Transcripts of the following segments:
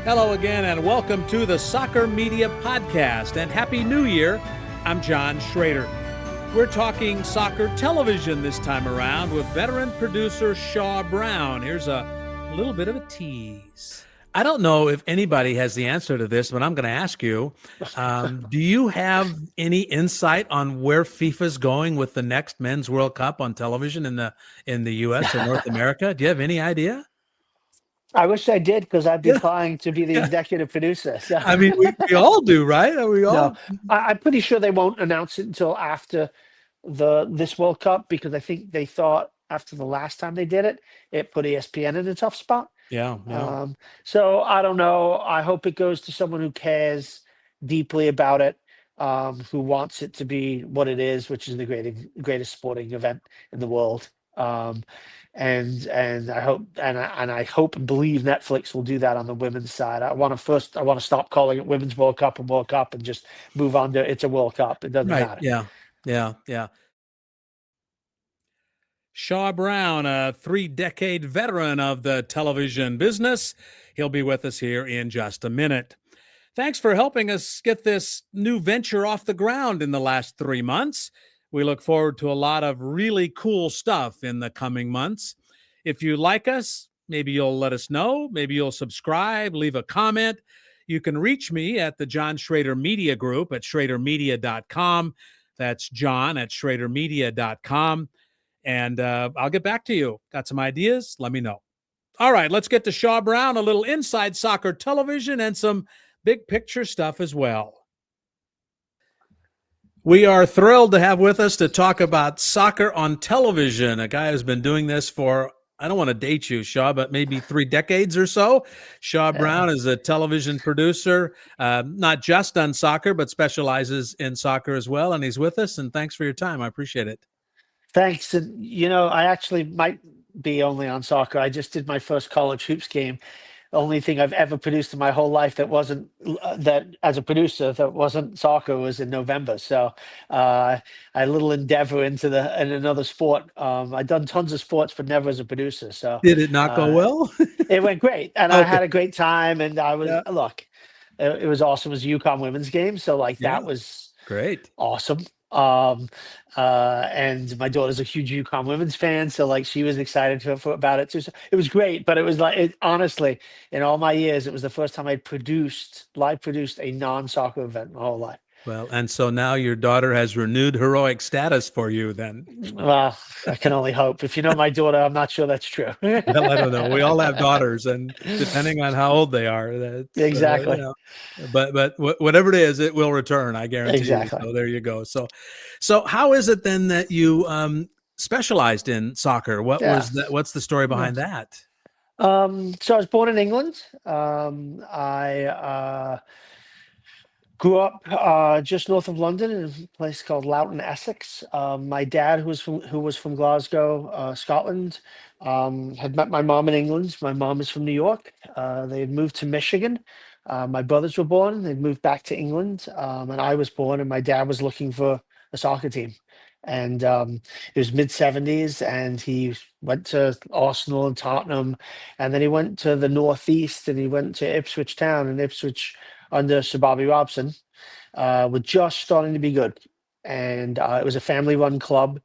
Hello again, and welcome to the Soccer Media Podcast, and Happy New Year. I'm John Shrader. We're talking soccer television this time around with veteran producer Shaw Brown. Here's a little bit of a tease. I don't know if anybody has the answer to this, but I'm going to ask you. Do you have any insight on where FIFA's going with the next Men's World Cup on television in the U.S. or North America? Do you have any idea? I wish I did, because I'd be Yeah. applying to be the executive producer. So, I mean, we all do, right? We all. no, I'm pretty sure they won't announce it until after this World Cup, because I think they thought after the last time they did it, it put ESPN in a tough spot. Yeah. So I don't know. I hope it goes to someone who cares deeply about it, who wants it to be what it is, which is the greatest sporting event in the world. And I hope and believe Netflix will do that on the women's side. I want to stop calling it Women's World Cup and just move on to it's a World Cup. It doesn't Right. matter. Yeah. Shaw Brown, a 3-decade veteran of the television business. He'll be with us here in just a minute. Thanks for helping us get this new venture off the ground in the last 3 months. We look forward to a lot of really cool stuff in the coming months. If you like us, maybe you'll let us know. Maybe you'll subscribe, leave a comment. You can reach me at the John Shrader Media Group at schradermedia.com. That's John at schradermedia.com. And I'll get back to you. Got some ideas? Let me know. All right, let's get to Shaw Brown, a little inside soccer television and some big picture stuff as well. We are thrilled to have with us to talk about soccer on television, a guy who's been doing this for, I don't want to date you, Shaw, but maybe 3 decades or so. Shaw Brown is a television producer, not just on soccer, but specializes in soccer as well. And he's with us, and thanks for your time. I appreciate it. Thanks. And I actually might be only on soccer. I just did my first college hoops game. The only thing I've ever produced in my whole life that wasn't that as a producer that wasn't soccer was in November. So I a little endeavor in another sport. I've done tons of sports, but never as a producer. So Did it not go well? it went great, and I had a great time. And I was look, it was awesome. It was a UConn women's game, so that was great, awesome. And my daughter's a huge UConn women's fan, so she was excited about it too. So it was great, but it was honestly, in all my years, it was the first time I'd live produced a non-soccer event in my whole life. Well, and so now your daughter has renewed heroic status for you then. Well, I can only hope. If you know my daughter, I'm not sure that's true. Well, I don't know. We all have daughters, and depending on how old they are, exactly. But whatever it is, it will return. I guarantee exactly. you. So there you go. So how is it then that you specialized in soccer? What's the story behind that? So I was born in England. I grew up just north of London in a place called Loughton, Essex. My dad, who was from Glasgow, Scotland, had met my mom in England. My mom is from New York. They had moved to Michigan. My brothers were born. They'd moved back to England, and I was born. And my dad was looking for a soccer team, and it was mid-70s, and he went to Arsenal and Tottenham, and then he went to the Northeast, and he went to Ipswich Town, and Ipswich under Sir Bobby Robson, were just starting to be good. And it was a family-run club.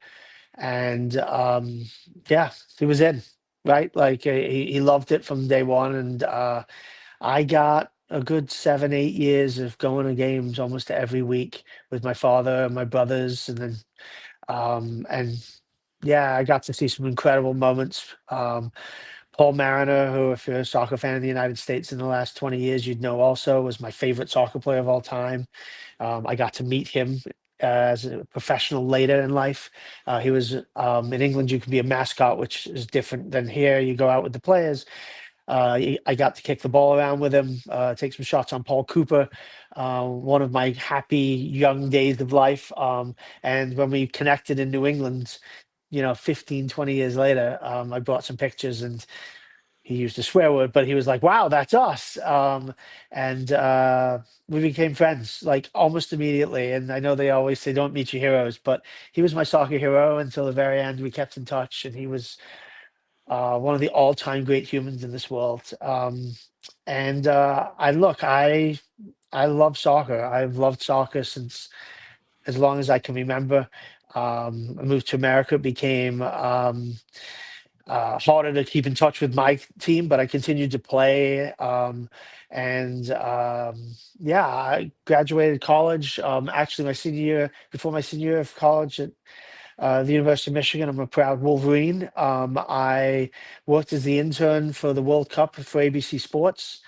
And he was in, right? He loved it from day one. And I got a good 7-8 years of going to games almost every week with my father and my brothers. And then, I got to see some incredible moments. Paul Mariner, who, if you're a soccer fan in the United States in the last 20 years, you'd know also was my favorite soccer player of all time. I got to meet him as a professional later in life. He was in England, you can be a mascot, which is different than here. You go out with the players. I got to kick the ball around with him, take some shots on Paul Cooper, one of my happy young days of life. And when we connected in New England, 15, 20 years later, I brought some pictures, and he used a swear word, but he was like, wow, that's us. And we became friends almost immediately. And I know they always say, don't meet your heroes, but he was my soccer hero until the very end. We kept in touch, and he was one of the all-time great humans in this world. And I love soccer. I've loved soccer since as long as I can remember. I moved to America. It became harder to keep in touch with my team, but I continued to play. And Yeah, I graduated college. Actually, my senior year, before my senior year of college at the University of Michigan, I'm a proud Wolverine. I worked as the intern for the World Cup for ABC Sports.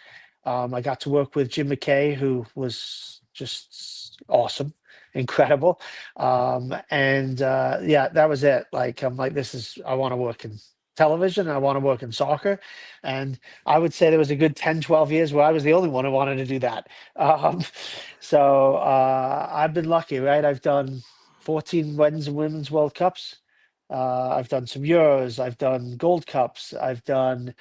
I got to work with Jim McKay, who was just awesome, incredible. Yeah, that was it. Like, I'm like, I want to work in television, and I want to work in soccer. And I would say there was a good 10, 12 years where I was the only one who wanted to do that. Um, I've been lucky, right? I've done 14 men's and women's World Cups. I've done some Euros. I've done Gold Cups. I've done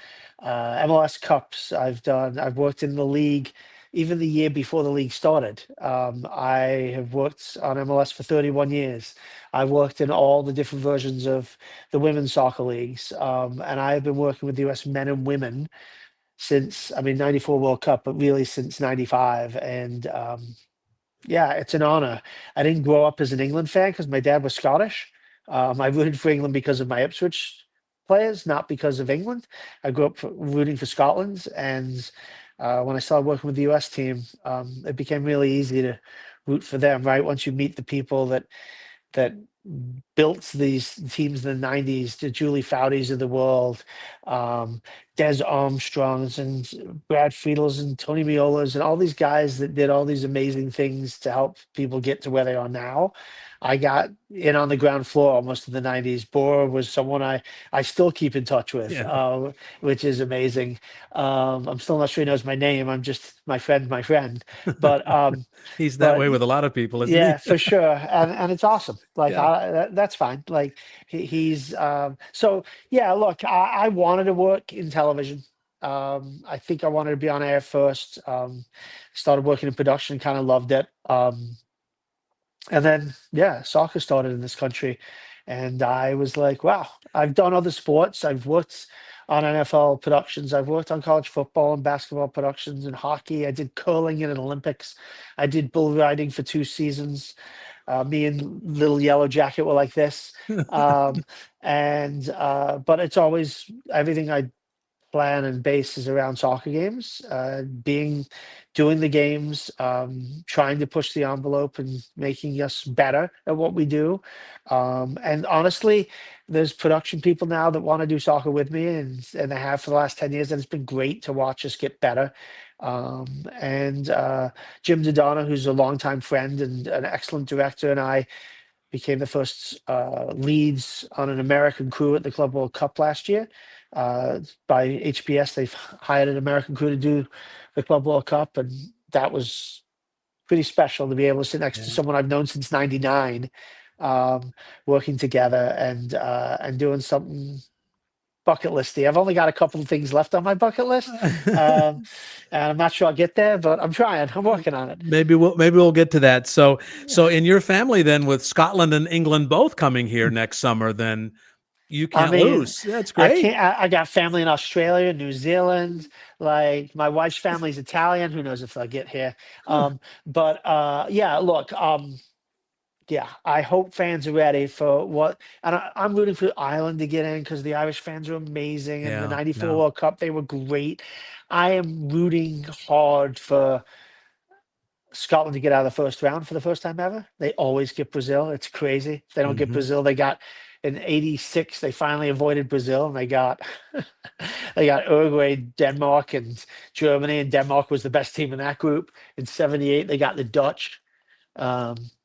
MLS Cups. I've worked in the league even the year before the league started. I have worked on MLS for 31 years. I worked in all the different versions of the women's soccer leagues. And I've been working with the US men and women since, I mean, 94 World Cup, but really since 95. And Yeah, it's an honor. I didn't grow up as an England fan because my dad was Scottish. I rooted for England because of my Ipswich players, not because of England. I grew up rooting for Scotland, and when I started working with the US team, it became really easy to root for them. Right, once you meet the people that built these teams in the 90s, the Julie Foudy's of the world, um, Des Armstrongs and Brad Friedels and Tony Miolas and all these guys that did all these amazing things to help people get to where they are now. I got in on the ground floor almost in the 90s. Bora was someone I still keep in touch with, Yeah. which is amazing. I'm still not sure he knows my name. I'm just my friend, my friend. But He's that but way with a lot of people, isn't yeah, he? for sure, and it's awesome. Like Yeah. that's fine. Like he's so yeah. Look, I wanted to work in television. I think I wanted to be on air first. Started working in production, kind of loved it. And then yeah, soccer started in this country, and I was like, wow, I've done other sports. I've worked on NFL productions. I've worked on college football and basketball productions and hockey. I did curling in an Olympics. I did bull riding for 2 seasons. Me and Little Yellow Jacket were like this. But it's always everything I plan and base is around soccer games, doing the games, trying to push the envelope and making us better at what we do. And honestly, there's production people now that want to do soccer with me, and they have for the last 10 years, and it's been great to watch us get better. Jim Dodonna, who's a longtime friend and an excellent director, and I became the first leads on an American crew at the Club World Cup last year. By HBS, they've hired an American crew to do the Club World Cup, and that was pretty special to be able to sit next to Yeah. someone I've known since '99, working together and doing something bucket listy. I've only got a couple of things left on my bucket list, um, and I'm not sure I'll get there, but I'm trying. I'm working on it. Maybe we'll get to that. So Yeah. so in your family then, with Scotland and England both coming here next summer, then you I can't mean, lose. That's I great. can't. I got family in Australia, New Zealand. Like my wife's family's Italian. Who knows if they'll get here? Huh. Yeah. Look. Yeah. I hope fans are ready for what. And I'm rooting for Ireland to get in because the Irish fans are amazing. And the Yeah, '94 no. World Cup, they were great. I am rooting hard for Scotland to get out of the first round for the first time ever. They always get Brazil. It's crazy. If they don't get Mhm. Brazil, they got in '86. They finally avoided Brazil, and they got they got Uruguay, Denmark, and Germany. And Denmark was the best team in that group. In '78, they got the Dutch.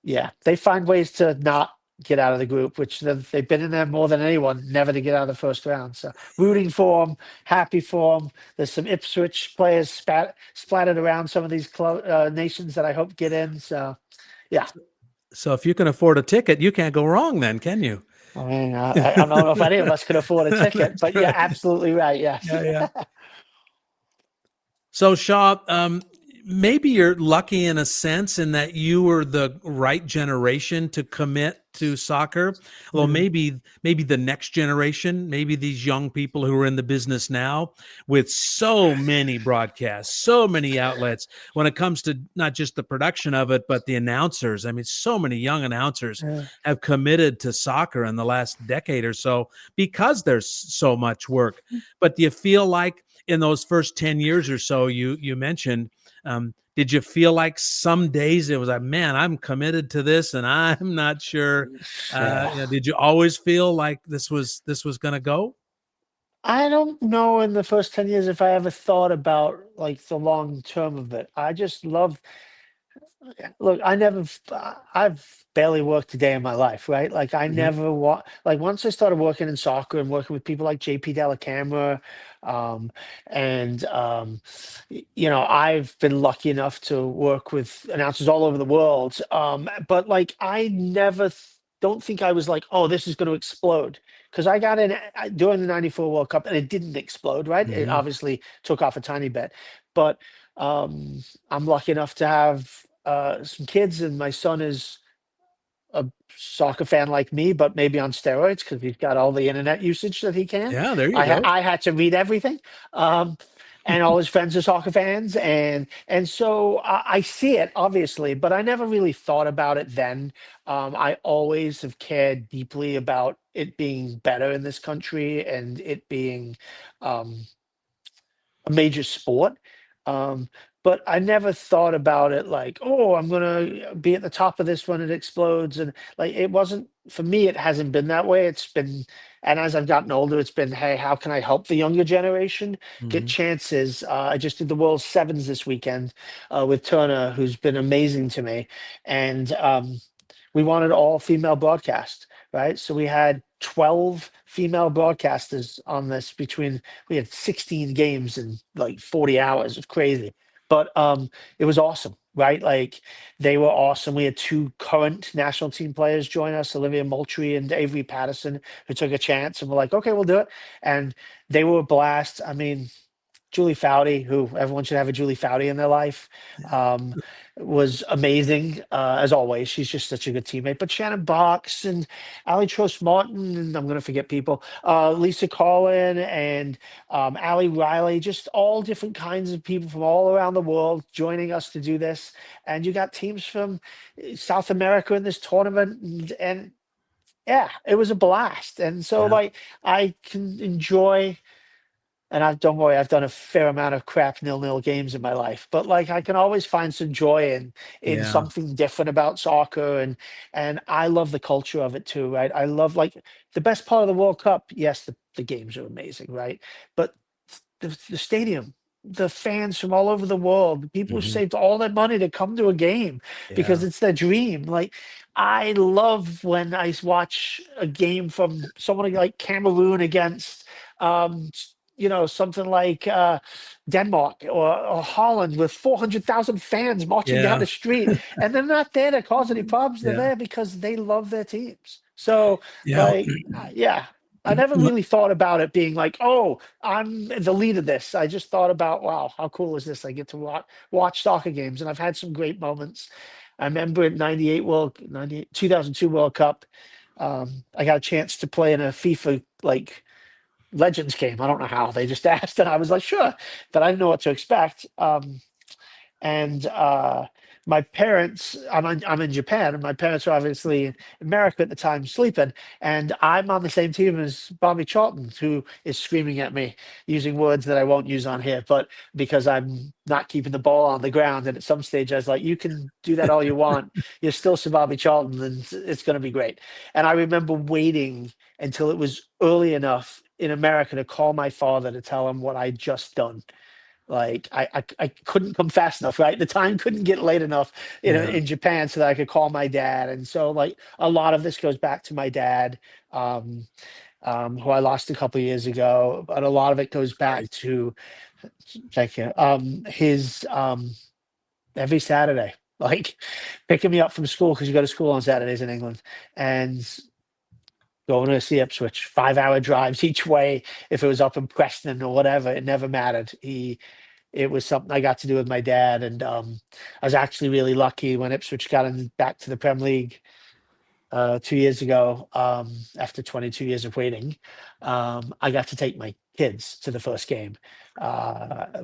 Yeah, they find ways to not get out of the group, which they've been in there more than anyone, never to get out of the first round. So rooting for them, happy for them. There's some Ipswich players splattered around some of these nations that I hope get in. So yeah, So if you can afford a ticket, you can't go wrong then, can you? I mean, I don't know if any of us could afford a ticket, That's but yeah, right. absolutely right. Yes. Yeah, yeah. So Shaw, maybe you're lucky in a sense in that you were the right generation to commit to soccer. Although Mm. maybe the next generation, maybe these young people who are in the business now with so many broadcasts, so many outlets when it comes to not just the production of it, but the announcers. I mean, so many young announcers Yeah. have committed to soccer in the last decade or so because there's so much work. But do you feel like in those first 10 years or so you mentioned, did you feel like some days it was like, man, I'm committed to this and I'm not sure? Yeah. Did you always feel like this was going to go? I don't know in the first 10 years if I ever thought about like the long term of it. I just love Look, I've barely worked a day in my life, right? Like I Hmm. never like once I started working in soccer and working with people like JP Dellacamera, um, and I've been lucky enough to work with announcers all over the world. But like I never don't think I was like, oh, this is going to explode. Because I got in during the '94 World Cup and it didn't explode, right? It Hmm. obviously took off a tiny bit, but I'm lucky enough to have some kids, and my son is a soccer fan like me, but maybe on steroids because he's got all the internet usage that he can. Yeah, there you go. I had to read everything, um, and all his friends are soccer fans, and so I see it obviously, but I never really thought about it then. I always have cared deeply about it being better in this country and it being um, a major sport. Um, but I never thought about it like, oh, I'm gonna be at the top of this when it explodes. And like it wasn't for me, it hasn't been that way. It's been, and as I've gotten older, it's been, hey, how can I help the younger generation get Hmm. chances? I just did the World Sevens this weekend with Turner, who's been amazing to me. And we wanted all female broadcast, right? So we had 12 female broadcasters on this between we had 16 games in like 40 hours. It was crazy. But it was awesome, right? Like they were awesome. We had two current national team players join us, Olivia Moultrie and Avery Patterson, who took a chance and were like, okay, we'll do it. And they were a blast. I mean, Julie Foudy, who everyone should have a Julie Foudy in their life, um, was amazing as always. She's just such a good teammate. But Shannon Box and Ali Trost Martin, and I'm going to forget people, Lisa Collin and Ali Riley, just all different kinds of people from all around the world joining us to do this. And you got teams from South America in this tournament, and yeah, it was a blast. And so, Yeah. like, I can enjoy. And I don't worry, I've done a fair amount of crap nil-nil games in my life, but like I can always find some joy in Yeah. something different about soccer, and I love the culture of it too, right? I love like the best part of the World Cup. Yes, the games are amazing, right? But the stadium, the fans from all over the world, the people who Hmm. saved all their money to come to a game because Yeah. it's their dream. Like I love when watch a game from someone like Cameroon against something like Denmark or Holland with 400,000 fans marching down Yeah. the street, and they're not there to cause any problems. They're Yeah. there because they love their teams. So, Yeah. like, yeah, I never really thought about it being like, oh, I'm the lead of this. I just thought about, wow, how cool is this? I get to watch soccer games, and I've had some great moments. I remember in '98 2002 World Cup, I got a chance to play in a FIFA like Legends game. I don't know how they just asked, and I was like, sure, but I didn't know what to expect. And my parents, I'm in Japan, and my parents are obviously in America at the time, sleeping, and I'm on the same team as Bobby Charlton, who is screaming at me using words that I won't use on here, but because I'm not keeping the ball on the ground, and at some stage I was like, you can do that all you want, you're still Sir Bobby Charlton, and it's going to be great. And I remember waiting until it was early enough in America to call my father to tell him what I'd just done. Like I couldn't come fast enough, right? The time couldn't get late enough Yeah. in Japan so that I could call my dad. And so like a lot of this goes back to my dad, who I lost a couple of years ago, but a lot of it goes back Sorry. to thank you. His every Saturday, like picking me up from school because you go to school on Saturdays in England, and going to see Ipswich, 5-hour drives each way. If it was up in Preston or whatever, it never mattered. it was something I got to do with my dad, and I was actually really lucky when Ipswich got back to the Prem League 2 years ago, after 22 years of waiting. I got to take my kids to the first game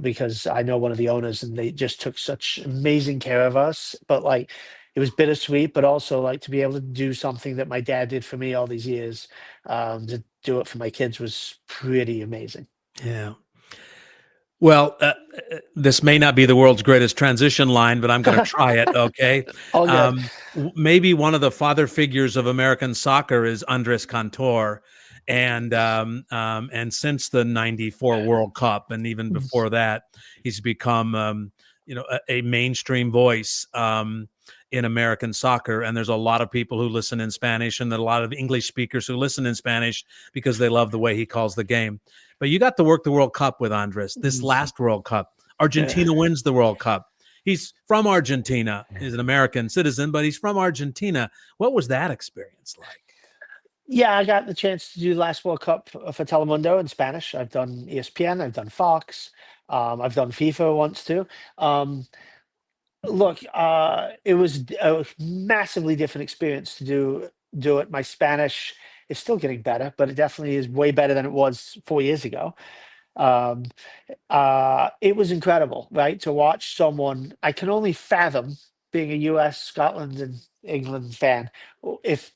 because I know one of the owners, and they just took such amazing care of us. But like, it was bittersweet, but also like to be able to do something that my dad did for me all these years, to do it for my kids was pretty amazing. Yeah. Well, this may not be the world's greatest transition line, but I'm going to try it. Okay. All good. Maybe one of the father figures of American soccer is Andres Cantor. And since the '94 World Cup, and even before that, he's become, a mainstream voice in American soccer. And there's a lot of people who listen in Spanish, and a lot of English speakers who listen in Spanish because they love the way he calls the game. But you got to work the World Cup with Andres. This last World Cup, Argentina wins the World Cup. He's from Argentina. He's an American citizen, but he's from Argentina. What was that experience like? Yeah, I got the chance to do the last World Cup for Telemundo in Spanish. I've done ESPN, I've done Fox, I've done FIFA once too. Look, it was a massively different experience to do it. My Spanish is still getting better, but it definitely is way better than it was 4 years ago. Um, it was incredible, right? To watch someone, I can only fathom being a US, Scotland, and England fan, if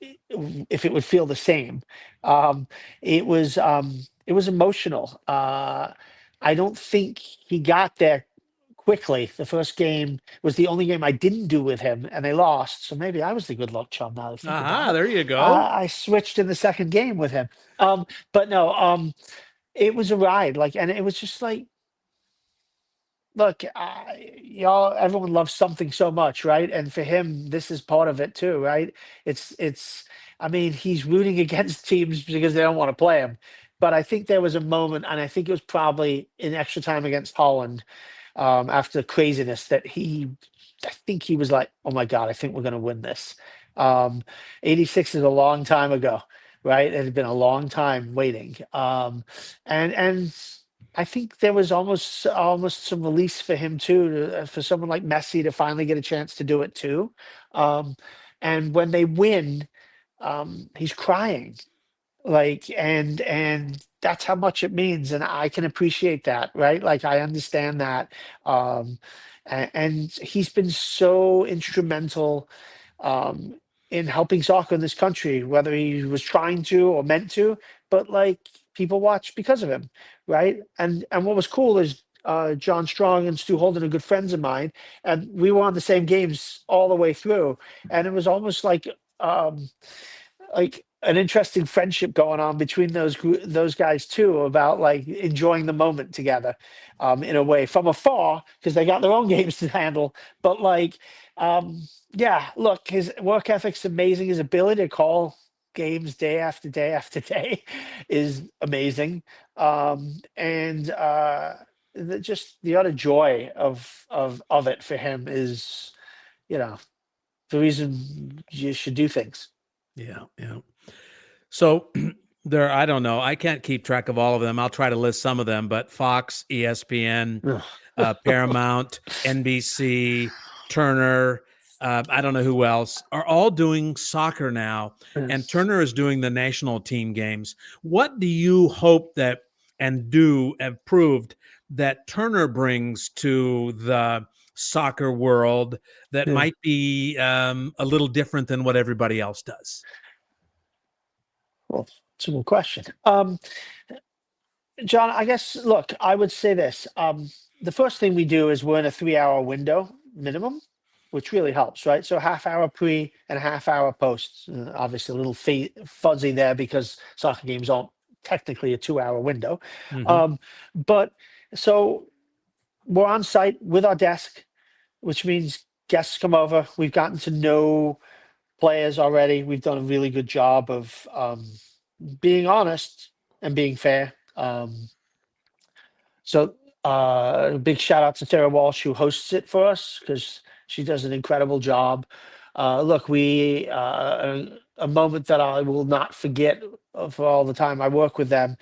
if it would feel the same. Um, it was emotional. I don't think he got there quickly. The first game was the only game I didn't do with him, and they lost. So maybe I was the good luck charm now that I think about Aha, it. there you go. I switched in the second game with him. But no, it was a ride. Like, and it was just like, look, y'all, everyone loves something so much, right? And for him, this is part of it too, right? It's. I mean, he's rooting against teams because they don't want to play him. But I think there was a moment, and I think it was probably in extra time against Holland, after craziness, that I think he was like, "Oh my God, I think we're going to win this." Um, 86 is a long time ago, right? It had been a long time waiting, and I think there was almost some release for him too, for someone like Messi to finally get a chance to do it too. Um, and when they win, he's crying, like, and that's how much it means, and I can appreciate that, right? Like, I understand that. Um and, and he's been so instrumental, um in helping soccer in this country, whether he was trying to or meant to, but like, people watch because of him, right? And what was cool is, John Strong and Stu Holden are good friends of mine, and we were on the same games all the way through, and it was almost like an interesting friendship going on between those guys too, about like enjoying the moment together, in a way from afar, because they got their own games to handle. But like, yeah, look, his work ethic's amazing. His ability to call games day after day after day is amazing. And just the utter joy of it for him is, you know, the reason you should do things. Yeah, yeah. So I don't know. I can't keep track of all of them. I'll try to list some of them, but Fox, ESPN, Paramount, NBC, Turner, I don't know who else, are all doing soccer now. And Turner is doing the national team games. What do you hope that and do have proved that Turner brings to the soccer world that Yeah. might be a little different than what everybody else does? Well, it's a good question. John, I guess, look, I would say this. The first thing we do is we're in a 3 hour window minimum, which really helps, right? So half hour pre and half hour post. Obviously, a little fuzzy there because soccer games aren't technically a 2 hour window. Hmm. Um, but so we're on site with our desk, which means guests come over. We've gotten to know players already. We've done a really good job of, being honest and being fair. So big shout out to Sarah Walsh, who hosts it for us, because she does an incredible job. Look, a moment that I will not forget, for all the time I work with them.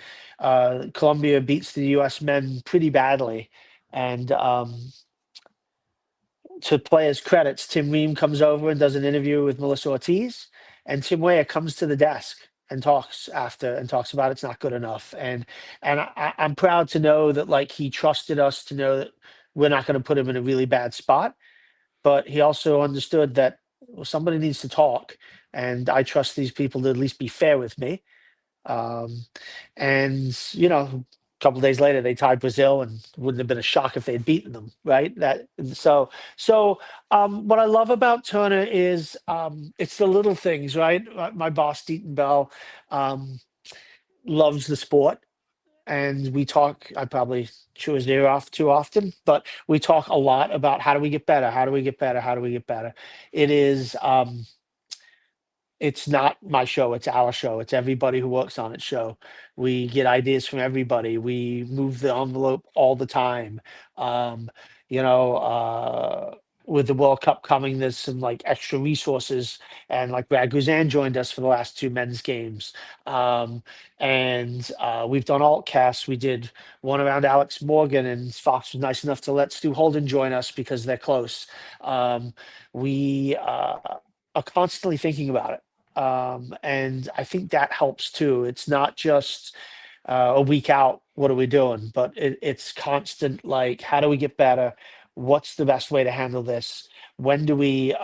Colombia beats the US men pretty badly. And to players' credits, Tim Ream comes over and does an interview with Melissa Ortiz, and Tim Weah comes to the desk and talks after and talks about it's not good enough. I'm proud to know that like he trusted us to know that we're not going to put him in a really bad spot, but he also understood that well, somebody needs to talk, and I trust these people to at least be fair with me. Um, and a couple days later they tied Brazil, and wouldn't have been a shock if they'd beaten them, right? What I love about Turner is it's the little things, right? My boss, Deaton Bell, um, loves the sport. And we talk, I probably chew his ear off too often, but we talk a lot about how do we get better? How do we get better? How do we get better? It is it's not my show, it's our show. It's everybody who works on its show. We get ideas from everybody. We move the envelope all the time. Um, you know, with the World Cup coming, there's some like extra resources, and like Brad Guzan joined us for the last two men's games. And we've done alt casts. We did one around Alex Morgan, and Fox was nice enough to let Stu Holden join us because they're close. We are constantly thinking about it, and I think that helps too. It's not just a week out, what are we doing? But it's constant, like, how do we get better? What's the best way to handle this? When do we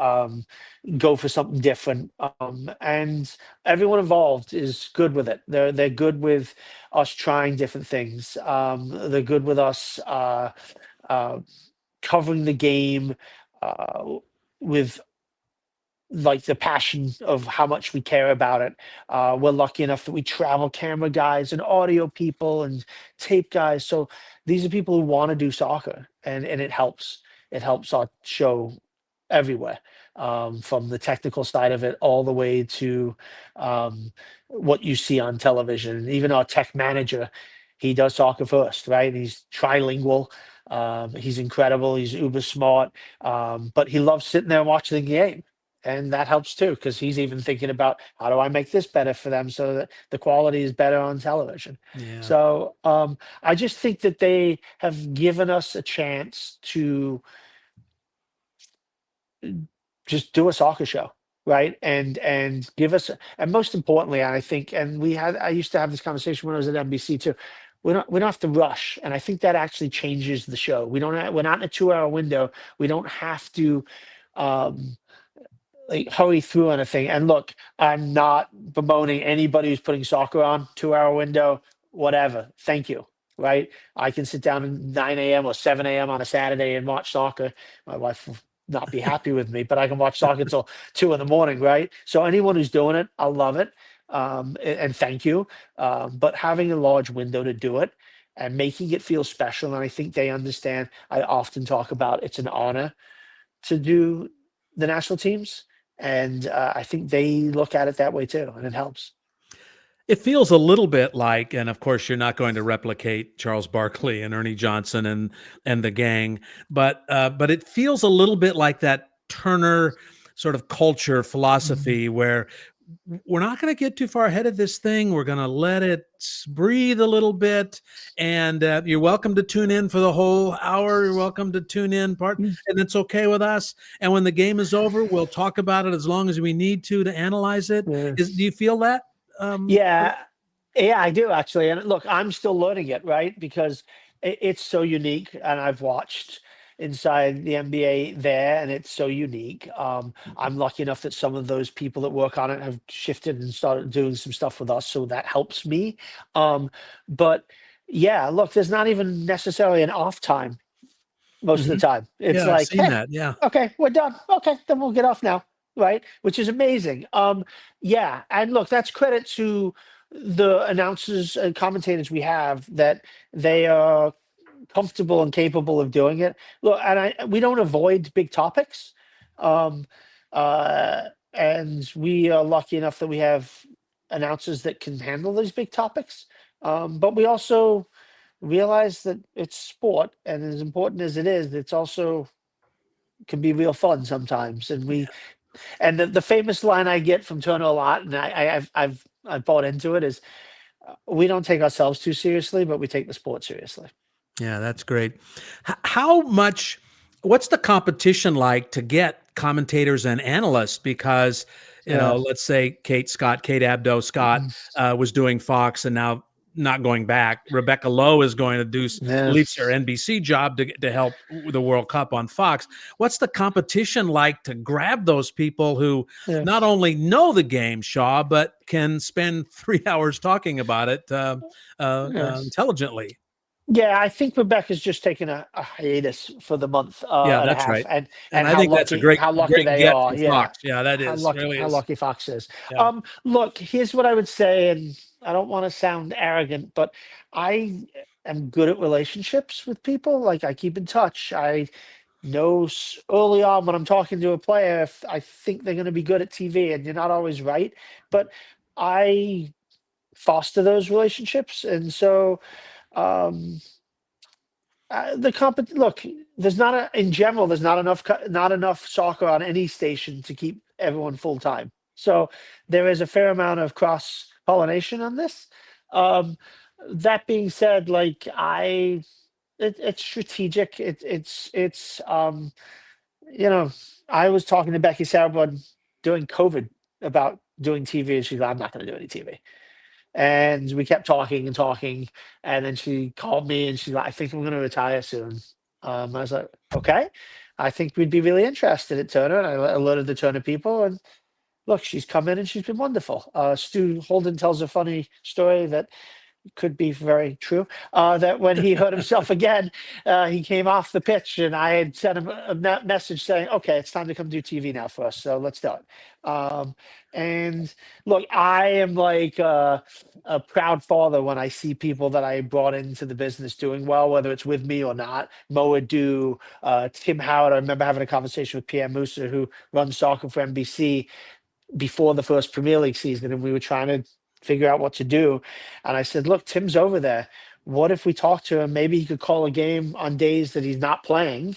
go for something different? And everyone involved is good with it. They're good with us trying different things. They're good with us uh, covering the game with like the passion of how much we care about it. We're lucky enough that we travel camera guys and audio people and tape guys. So these are people who want to do soccer, and it helps. It helps our show everywhere, from the technical side of it all the way to what you see on television. And even our tech manager, he does soccer first, right? He's trilingual. He's incredible. He's uber smart, but he loves sitting there and watching the game, and that helps too because he's even thinking about how do I make this better for them so that the quality is better on television. Yeah. So I just think that they have given us a chance to just do a soccer show, right? And give us, and most importantly, I think, and I used to have this conversation when I was at NBC too. We don't have to rush, and I think that actually changes the show. We're not in a 2 hour window. We don't have to um like hurry through anything. And look, I'm not bemoaning anybody who's putting soccer on 2 hour window, whatever. Thank you. Right. I can sit down at 9 a.m. or 7 a.m. on a Saturday and watch soccer. My wife will not be happy with me, but I can watch soccer until 2 in the morning. Right. So anyone who's doing it, I love it. And thank you. But having a large window to do it and making it feel special. And I think they understand. I often talk about it's an honor to do the national teams. And I think they look at it that way too, and it helps. It feels a little bit like, and of course, you're not going to replicate Charles Barkley and Ernie Johnson and the gang, but it feels a little bit like that Turner sort of culture Mhm. philosophy where we're not going to get too far ahead of this thing. We're going to let it breathe a little bit, and you're welcome to tune in for the whole hour. You're welcome to tune in part, Mm. and it's okay with us. And when the game is over, we'll talk about it as long as we need to analyze it. Yeah. Do you feel that? Um, Yeah, yeah, I do actually. And look, I'm still learning it, right? Because it's so unique, and I've watched inside the NBA there, and it's so unique. I'm lucky enough that some of those people that work on it have shifted and started doing some stuff with us, so that helps me. But yeah, look, there's not even necessarily an off time most of the mhm. time. It's Yeah, I've like, seen hey, that. Yeah. okay, we're done. Okay, then we'll get off now, right? Which is amazing. Yeah, and look, that's credit to the announcers and commentators we have that they are comfortable and capable of doing it. Look, and we don't avoid big topics. Um, and we are lucky enough that we have announcers that can handle these big topics. But we also realize that it's sport, and as important as it is, it's also can be real fun sometimes. And the famous line I get from Turner a lot, and I've bought into it, is we don't take ourselves too seriously, but we take the sport seriously. Yeah, that's great. How much, what's the competition like to get commentators and analysts? Because, Yeah. let's say Kate Abdo Scott Mhm. was doing Fox and now not going back. Rebecca Lowe is going to Yeah. leaves her NBC job to help the World Cup on Fox. What's the competition like to grab those people who Yeah. not only know the game, Shaw, but can spend 3 hours talking about it Yeah. intelligently? Yeah, I think Rebecca's just taken a hiatus for the month Yeah, and a that's half, right. and And I how think that's a lucky great great they get are. for Yeah, Fox. Yeah, that is, really how is. lucky Fox is. Yeah. Look, here's what I would say, and I don't want to sound arrogant, but I am good at relationships with people. Like I keep in touch. I know early on when I'm talking to a player if I think they're going to be good at TV, and you're not always right, but I foster those relationships, and so. Um, look, there's not a in general, there's not enough soccer on any station to keep everyone full time. So there is a fair amount of cross pollination on this. Um, that being said, it's strategic. You know, I was talking to Becky Sauerbrunn during COVID about doing TV, and she's like, I'm not going to do any TV. And we kept talking and talking, and then she called me and she's like, "I think I'm gonna retire soon." I was like, "Okay, I think we'd be really interested at Turner." And I alerted the Turner people, and look, she's come in and she's been wonderful. Stu Holden tells a funny story that could be very true. That when he hurt himself again, he came off the pitch, and I had sent him a message saying, "Okay, it's time to come do TV now for us. So let's do it." And look, I am like a proud father when I see people that I brought into the business doing well, whether it's with me or not. Mo Adu, Tim Howard. I remember having a conversation with Pierre Musa, who runs soccer for NBC, before the first Premier League season, and we were trying to figure out what to do. And I said, "Look, Tim's over there. What if we talk to him? Maybe he could call a game on days that he's not playing,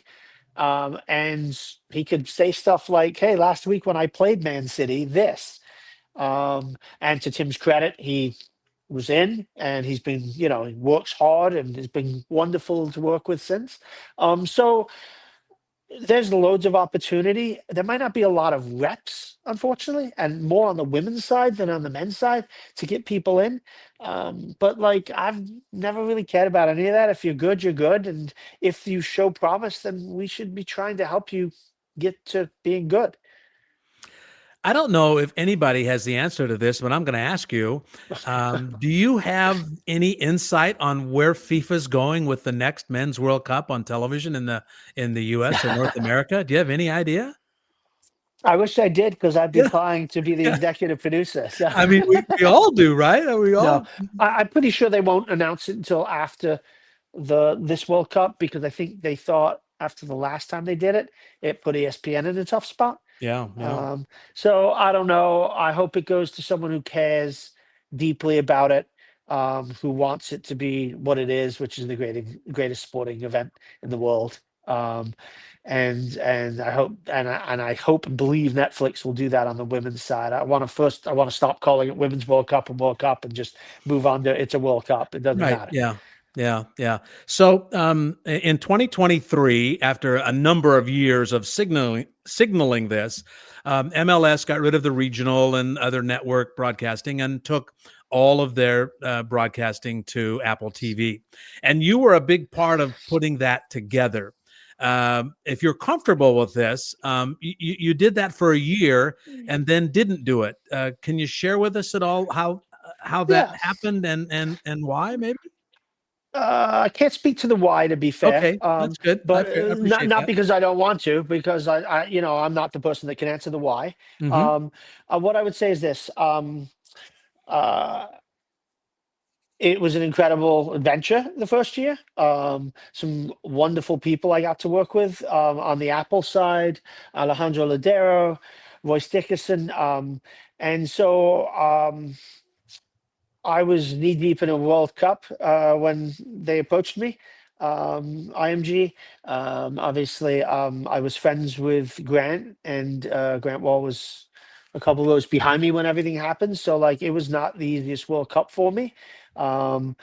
and he could say stuff like, 'Hey, last week when I played Man City, this.'" And to Tim's credit, he was in, and he's been, he works hard and has been wonderful to work with since. So there's loads of opportunity. There might not be a lot of reps, unfortunately, and more on the women's side than on the men's side to get people in. But like, I've never really cared about any of that. If you're good, you're good. And if you show promise, then we should be trying to help you get to being good. I don't know if anybody has the answer to this, but I'm gonna ask you, do you have any insight on where FIFA's going with the next Men's World Cup on television in the US or North America? Do you have any idea? I wish I did, because I'd be Yeah, applying to be the yeah. executive producer. So I mean, we all do, right? We no, all. I'm pretty sure they won't announce it until after this World Cup, because I think they thought after the last time they did it, it put ESPN in a tough spot. Yeah, yeah. Um, so I don't know. I hope it goes to someone who cares deeply about it, who wants it to be what it is, which is the greatest sporting event in the world. Um, and I hope and believe Netflix will do that on the women's side. I want to stop calling it Women's World Cup and World Cup and just move on to it's a World Cup. It doesn't Right. matter. Yeah. Yeah. Yeah. So, in 2023, after a number of years of signaling this, MLS got rid of the regional and other network broadcasting and took all of their broadcasting to Apple TV. And you were a big part of putting that together. If you're comfortable with this, you did that for a year and then didn't do it. Can you share with us at all how that Yeah. happened and why, maybe? I can't speak to the why, to be fair. Okay, that's good. But I not appreciate not that. because I don't want to, because I'm not the person that can answer the why. Mhm. Um, what I would say is this: uh, it was an incredible adventure the first year. Some wonderful people I got to work with on the Apple side: Alejandro Ladero, Royce Dickerson, and so. I was knee deep in a World Cup when they approached me. IMG. Obviously, I was friends with Grant, and Grant Wall was a couple of rows behind me when everything happened. So, like, it was not the easiest World Cup for me. Um,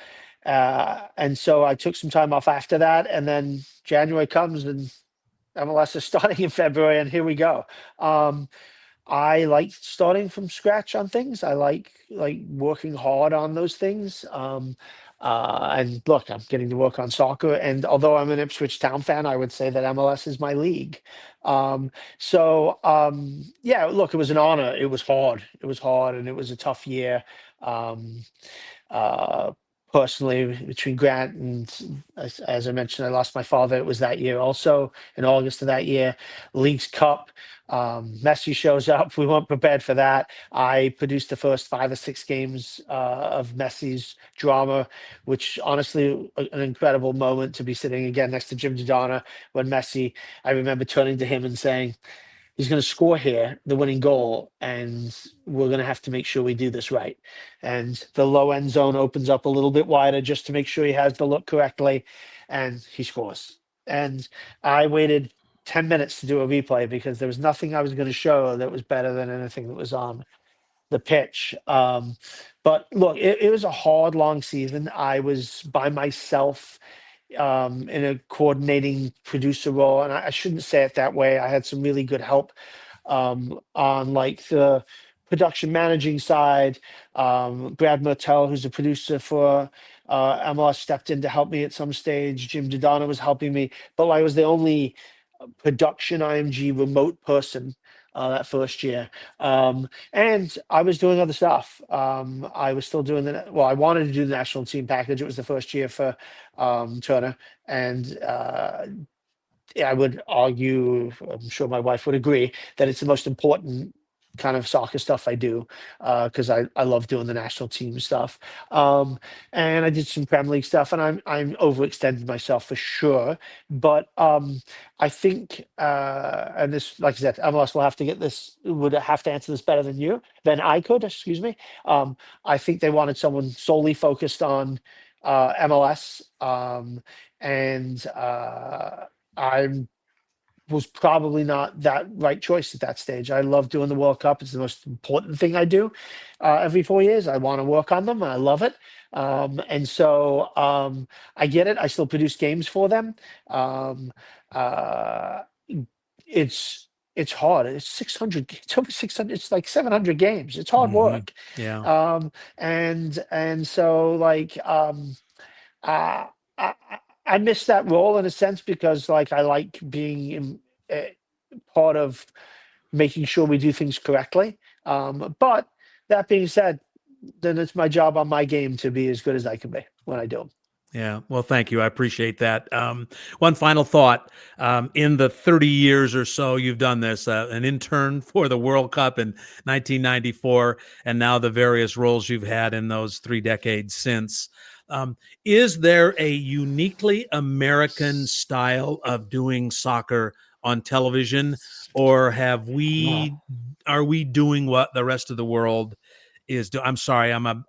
And so I took some time off after that, and then January comes and MLS is starting in February, and here we go. Um, I like starting from scratch on things. I like working hard on those things. And look, I'm getting to work on soccer. And although I'm an Ipswich Town fan, I would say that MLS is my league. Yeah, look, it was an honor. It was hard. It was hard, and it was a tough year. Um, uh, Personally, between Grant and as I mentioned, I lost my father. It was that year also in August of that year. League's Cup. Messi shows up. We weren't prepared for that. I produced the first 5 or 6 games of Messi's drama, which honestly, an incredible moment to be sitting again next to Jim Dodonna when Messi. I remember turning to him and saying, he's going to score here, the winning goal, and we're going to have to make sure we do this right. And the low end zone opens up a little bit wider just to make sure he has the look correctly, and he scores. And I waited 10 minutes to do a replay because there was nothing I was going to show that was better than anything that was on the pitch. But look, it was a hard, long season. I was by myself in a coordinating producer role, and I shouldn't say it that way. I had some really good help on like the production managing side. Brad Mertel, who's a producer for MLS, stepped in to help me at some stage. Jim Dodonna was helping me, but I was the only production IMG remote person that first year. And I was doing other stuff. I was still doing I wanted to do the national team package. It was the first year for Turner. And I would argue, I'm sure my wife would agree, that it's the most important kind of soccer stuff I do because I love doing the national team stuff. And I did some Premier League stuff, and I'm overextended myself for sure. But I think, and this, like I said, MLS will have to get this, would have to answer this better than I could, excuse me. I think they wanted someone solely focused on MLS. And I was probably not that right choice at that stage. I love doing the World Cup. It's the most important thing I do every 4 years. I want to work on them. I love it. I get it. I still produce games for them. Um, uh, it's hard. It's 600. It's over 600. It's like 700 games. It's hard Hmm. work. Yeah. And so like uh, I, I miss that role in a sense because like I like being part of making sure we do things correctly. But that being said, then it's my job on my game to be as good as I can be when I do them. Yeah. Well, thank you. I appreciate that. One final thought. In the 30 years or so you've done this, an intern for the World Cup in 1994, and now the various roles you've had in those 3 decades since. Is there a uniquely American style of doing soccer on television, or are we doing what the rest of the world is doing? I'm sorry, I'm a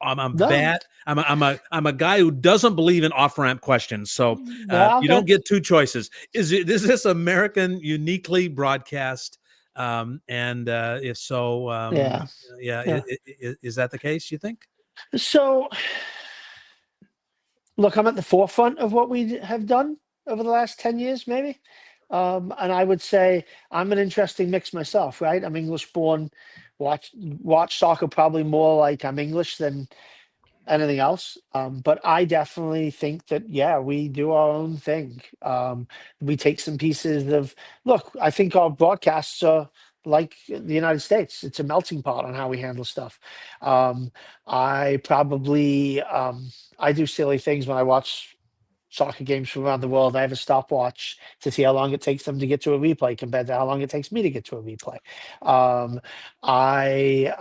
No, bad I'm a guy who doesn't believe in off ramp questions. So no, you don't good. get two choices. Is this American uniquely broadcast? And if so, Yeah, yeah, yeah. is that the case? You think? So look, I'm at the forefront of what we have done over the last 10 years, maybe. And I would say I'm an interesting mix myself, right? I'm English born, watch soccer probably more like I'm English than anything else. But I definitely think that, yeah, we do our own thing. We take some pieces of, look, I think our broadcasts are like the United States. It's a melting pot on how we handle stuff. Um, I probably, I do silly things when I watch soccer games from around the world. I have a stopwatch to see how long it takes them to get to a replay compared to how long it takes me to get to a replay. Um, I,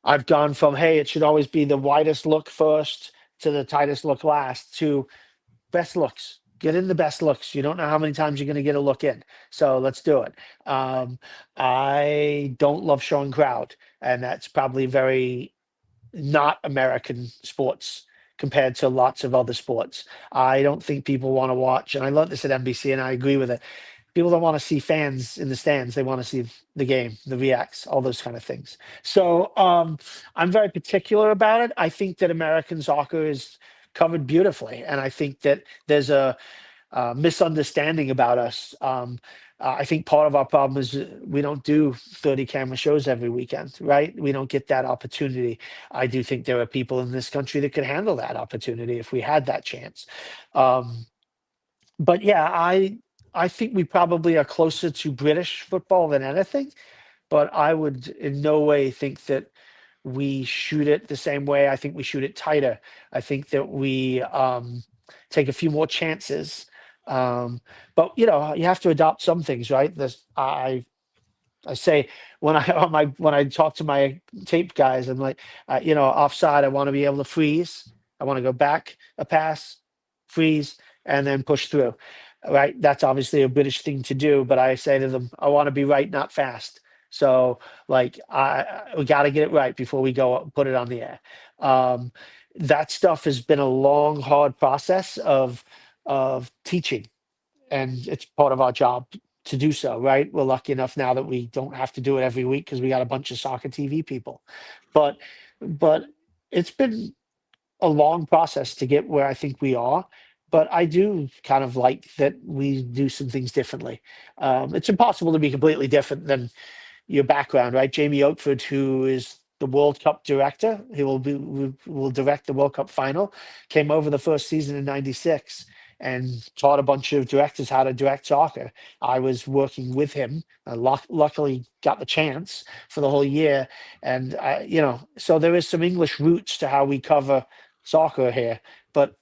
I've gone from, hey, it should always be the widest look first to the tightest look last to best looks. Get in the best looks. You don't know how many times you're going to get a look in. So let's do it. I don't love showing crowd, and that's probably very not American sports compared to lots of other sports. I don't think people want to watch, and I learned this at NBC and I agree with it. People don't want to see fans in the stands. They want to see the game, the reacts, all those kind of things. So I'm very particular about it. I think that American soccer is covered beautifully, and I think that there's a misunderstanding about us. I think part of our problem is we don't do 30 camera shows every weekend, right? We don't get that opportunity. I do think there are people in this country that could handle that opportunity if we had that chance. Um, but yeah, I think we probably are closer to British football than anything, but I would in no way think that we shoot it the same way. I think we shoot it tighter. I think that we take a few more chances. But you have to adopt some things, right? I say when I when I talk to my tape guys, I'm like, offside, I want to be able to freeze. I want to go back a pass, freeze, and then push through. Right? That's obviously a British thing to do, but I say to them, I want to be right, not fast. So like we got to get it right before we go put it on the air. Um, that stuff has been a long, hard process of teaching, and it's part of our job to do so, right? We're lucky enough now that we don't have to do it every week because we got a bunch of soccer TV people. But but it's been a long process to get where I think we are. But I do kind of like that we do some things differently. It's impossible to be completely different than your background, right? Jamie Oakford, who is the World Cup director, he will direct the World Cup final, came over the first season in '96 and taught a bunch of directors how to direct soccer. I was working with him. I luckily got the chance for the whole year, and so there is some English roots to how we cover soccer here, but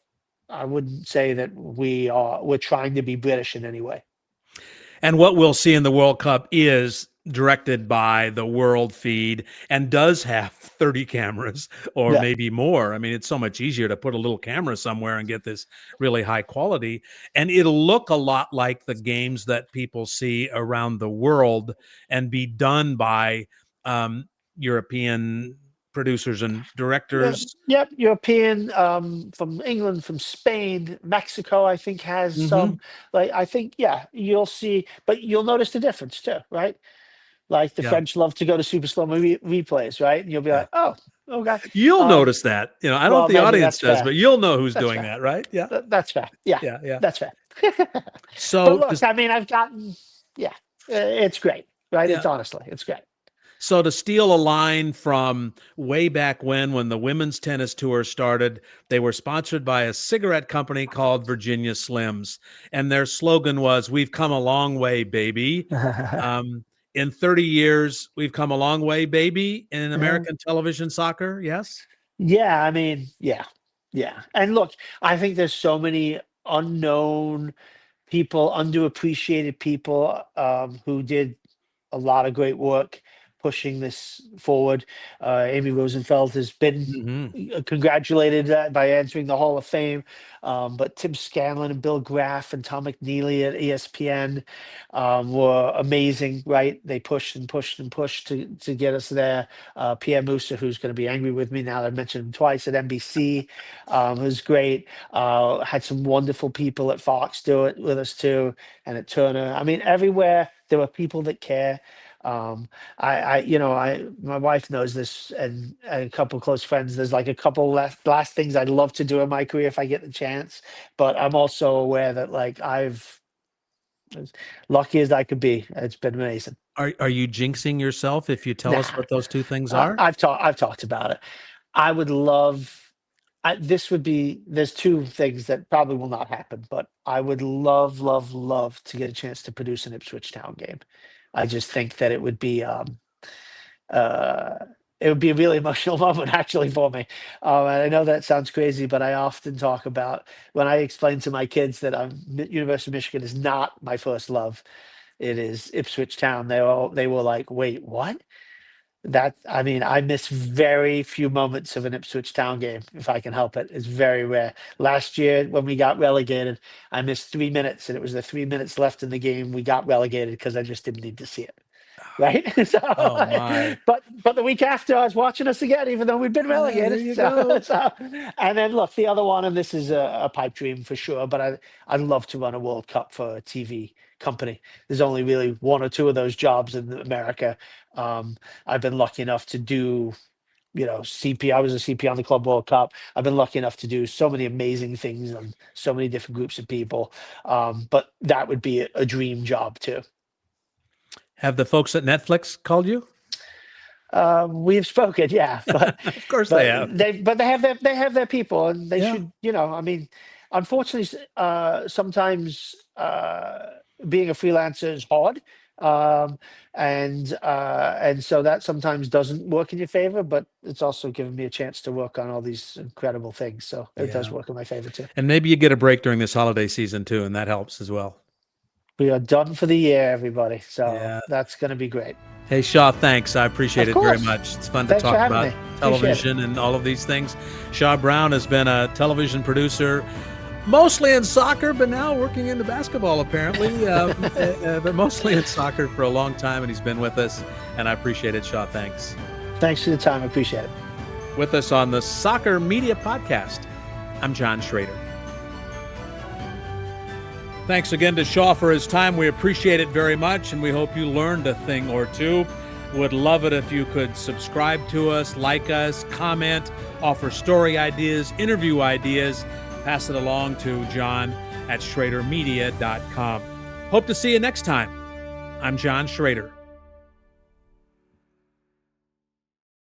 I wouldn't say that we're trying to be British in any way. And what we'll see in the World Cup is directed by the world feed and does have 30 cameras or Yeah. maybe more. I mean, it's so much easier to put a little camera somewhere and get this really high quality. And it'll look a lot like the games that people see around the world and be done by European producers and Yeah, directors. yep, European, from England, from Spain, Mexico, I think has some. Hmm. Like, I think, yeah, you'll see, but you'll notice the difference too, right? Like the Yeah. French love to go to super slow replays, right? And you'll be Yeah. like, oh, okay. You'll Um, notice that. I don't know if well, the maybe audience that's does, fair. but you'll know who's That's doing fair. that, right? Yeah. That's fair. Yeah, Yeah. Yeah. that's fair. But So look, I mean, I've gotten, yeah, it's great, right? yeah. It's great. So to steal a line from way back when the women's tennis tour started, they were sponsored by a cigarette company called Virginia Slims, and their slogan was "We've come a long way, baby." In 30 years, we've come a long way, baby, in Yeah. American television soccer. Yes. Yeah, I mean, yeah, yeah. And look, I think there's so many unknown people, underappreciated people who did a lot of great work pushing this forward. Amy Rosenfeld has been Hmm. congratulated by entering the Hall of Fame. But Tim Scanlon and Bill Graff and Tom McNeely at ESPN were amazing, right? They pushed and pushed and pushed to get us there. Pierre Musa, who's going to be angry with me now that I mentioned him twice at NBC, was great. Had some wonderful people at Fox do it with us too, and at Turner. I mean, everywhere there are people that care. My wife knows this, and a couple close friends. There's like a couple last things I'd love to do in my career if I get the chance, but I'm also aware that like I've as lucky as I could be. It's been amazing. Are you jinxing yourself if you tell us Nah, what those two things are? I've talked about it. I would love. This would be. There's two things that probably will not happen, but I would love, love, love to get a chance to produce an Ipswich Town game. I just think that uh, it would be a really emotional moment actually for me. And I know that sounds crazy, but I often talk about when I explain to my kids that University of Michigan is not my first love. It is Ipswich Town. They were like, wait, what? That I mean, I miss very few moments of an Ipswich Town game if I can help it. It's very rare. Last year when we got relegated, I missed 3 minutes, and it was the 3 minutes left in the game we got relegated because I just didn't need to see it. right? So, Oh my. but the week after, I was watching us again, even though we'd been There relegated. you go. And then look, the other one, and this is a pipe dream for sure, but I'd love to run a World Cup for a TV company. There's only really one or two of those jobs in America. I've been lucky enough to do, CP. I was a CP on the Club World Cup. I've been lucky enough to do so many amazing things on so many different groups of people. But that would be a dream job too. Have the folks at Netflix called you? We have spoken, yeah, but Of course they have. they have their people, and they Yeah. should, I mean, unfortunately, sometimes being a freelancer is hard, and so that sometimes doesn't work in your favor. But it's also given me a chance to work on all these incredible things, so it does Yeah. work in my favor too. And maybe you get a break during this holiday season too, and that helps as well. We are done for the year, everybody. So Yeah. that's going to be great. Hey, Shaw, thanks. I appreciate Of it very course. much. It's fun to Thanks talk for having about me. Appreciate it. television and all of these things. Shaw Brown has been a television producer, mostly in soccer, but now working into basketball, apparently, but mostly in soccer for a long time, and he's been with us, and I appreciate it, Shaw. Thanks. Thanks for the time. I appreciate it. With us on the Soccer Media Podcast, I'm John Shrader. Thanks again to Shaw for his time. We appreciate it very much, and we hope you learned a thing or two. Would love it if you could subscribe to us, like us, comment, offer story ideas, interview ideas. Pass it along to John at SchraderMedia.com. Hope to see you next time. I'm John Shrader.